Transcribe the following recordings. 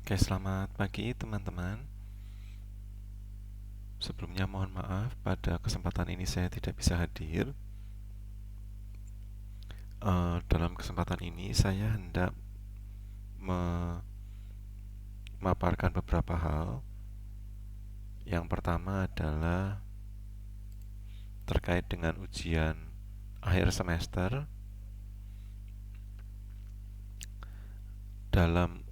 Oke, selamat pagi teman-teman. Sebelumnya mohon maaf pada kesempatan ini saya tidak bisa hadir. Dalam kesempatan ini saya hendak memaparkan beberapa hal. Yang pertama adalah terkait dengan ujian akhir semester dalam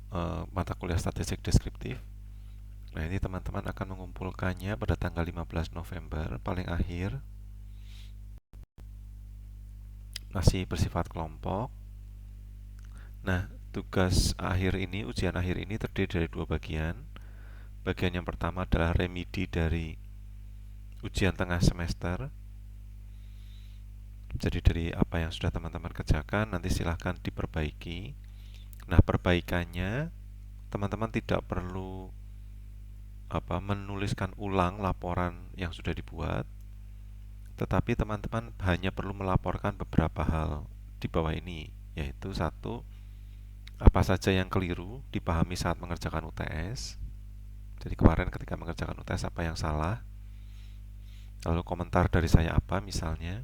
mata kuliah statistik deskriptif. Nah, ini teman-teman akan mengumpulkannya pada tanggal 15 November paling akhir. Masih bersifat kelompok. Nah, tugas akhir ini, ujian akhir ini terdiri dari dua bagian. Bagian yang pertama adalah remedi dari ujian tengah semester. Jadi dari apa yang sudah teman-teman kerjakan, nanti silahkan diperbaiki. Nah, perbaikannya, teman-teman tidak perlu menuliskan ulang laporan yang sudah dibuat, tetapi teman-teman hanya perlu melaporkan beberapa hal di bawah ini, yaitu satu, apa saja yang keliru dipahami saat mengerjakan UTS. Jadi kemarin ketika mengerjakan UTS apa yang salah, lalu komentar dari saya apa misalnya.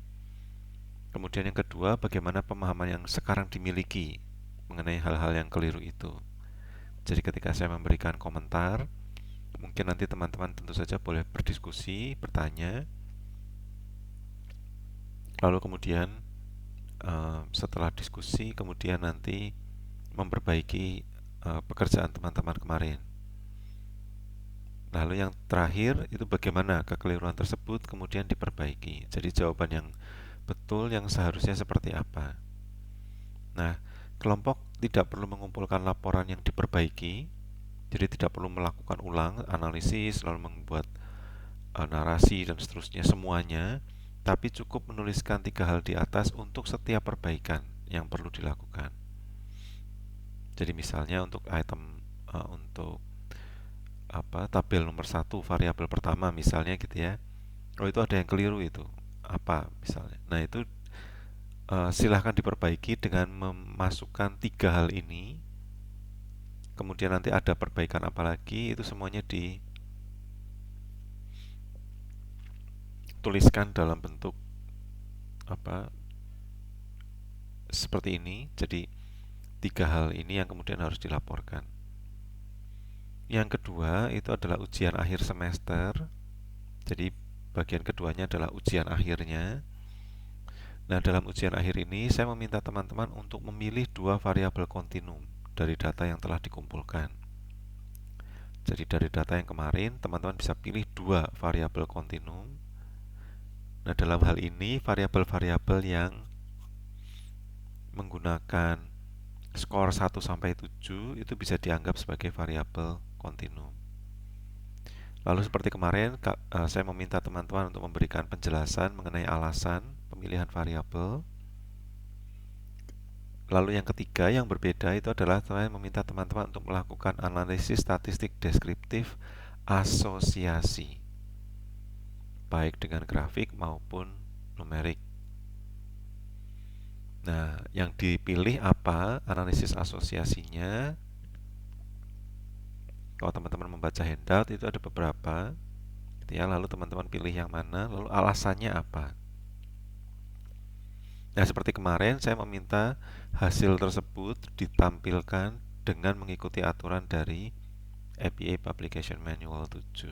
Kemudian yang kedua, bagaimana pemahaman yang sekarang dimiliki mengenai hal-hal yang keliru itu. Jadi ketika saya memberikan komentar, mungkin nanti teman-teman tentu saja boleh berdiskusi, bertanya. Lalu kemudian setelah diskusi, kemudian nanti memperbaiki pekerjaan teman-teman kemarin. Lalu yang terakhir itu bagaimana kekeliruan tersebut kemudian diperbaiki. Jadi jawaban yang betul yang seharusnya seperti apa. Nah, kelompok tidak perlu mengumpulkan laporan yang diperbaiki, jadi tidak perlu melakukan ulang analisis lalu membuat narasi dan seterusnya semuanya, tapi cukup menuliskan 3 hal di atas untuk setiap perbaikan yang perlu dilakukan. Jadi misalnya untuk item untuk tabel nomor 1 variabel pertama misalnya gitu ya. Oh, itu ada yang keliru itu. Apa misalnya. Nah, itu silahkan diperbaiki dengan memasukkan 3 hal ini. Kemudian nanti ada perbaikan apa lagi, itu semuanya dituliskan dalam bentuk seperti ini. Jadi 3 hal ini yang kemudian harus dilaporkan. Yang kedua itu adalah ujian akhir semester. Jadi bagian keduanya adalah ujian akhirnya. Nah, dalam ujian akhir ini saya meminta teman-teman untuk memilih 2 variabel kontinum dari data yang telah dikumpulkan. Jadi dari data yang kemarin, teman-teman bisa pilih 2 variabel kontinum. Nah, dalam hal ini variabel-variabel yang menggunakan skor 1 sampai 7 itu bisa dianggap sebagai variabel kontinum. Lalu seperti kemarin, saya meminta teman-teman untuk memberikan penjelasan mengenai alasan pemilihan variabel. Lalu yang ketiga yang berbeda itu adalah saya meminta teman-teman untuk melakukan analisis statistik deskriptif asosiasi, baik dengan grafik maupun numerik. Nah, yang dipilih apa analisis asosiasinya? Kalau teman-teman membaca handout itu ada beberapa, gitu ya. Lalu teman-teman pilih yang mana, lalu alasannya apa. Nah, seperti kemarin saya meminta hasil tersebut ditampilkan dengan mengikuti aturan dari APA Publication Manual 7.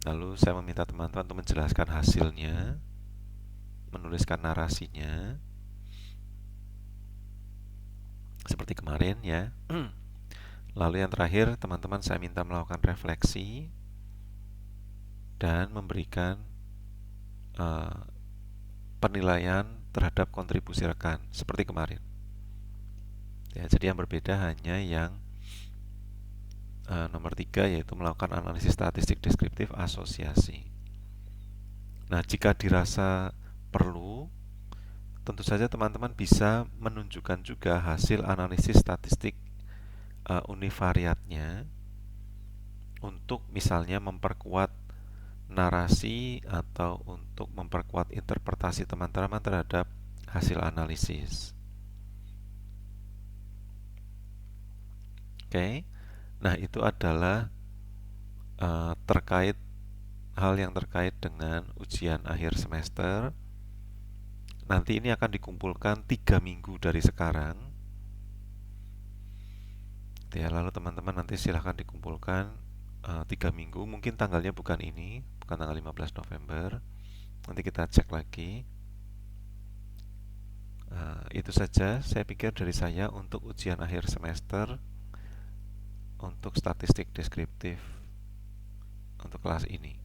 Lalu saya meminta teman-teman untuk menjelaskan hasilnya, menuliskan narasinya, seperti kemarin ya. Lalu yang terakhir, teman-teman saya minta melakukan refleksi dan memberikan penilaian terhadap kontribusi rekan, seperti kemarin. Ya, jadi yang berbeda hanya yang nomor 3, yaitu melakukan analisis statistik deskriptif asosiasi. Nah, jika dirasa perlu, tentu saja teman-teman bisa menunjukkan juga hasil analisis statistik univariatnya untuk misalnya memperkuat narasi atau untuk memperkuat interpretasi teman-teman terhadap hasil analisis. Oke. Nah, itu adalah terkait hal yang terkait dengan ujian akhir semester. Nanti ini akan dikumpulkan 3 minggu dari sekarang. Ya, lalu teman-teman nanti silahkan dikumpulkan 3 minggu. Mungkin tanggalnya bukan ini, bukan tanggal 15 November. Nanti kita cek lagi. Itu saja saya pikir dari saya untuk ujian akhir semester untuk statistik deskriptif untuk kelas ini.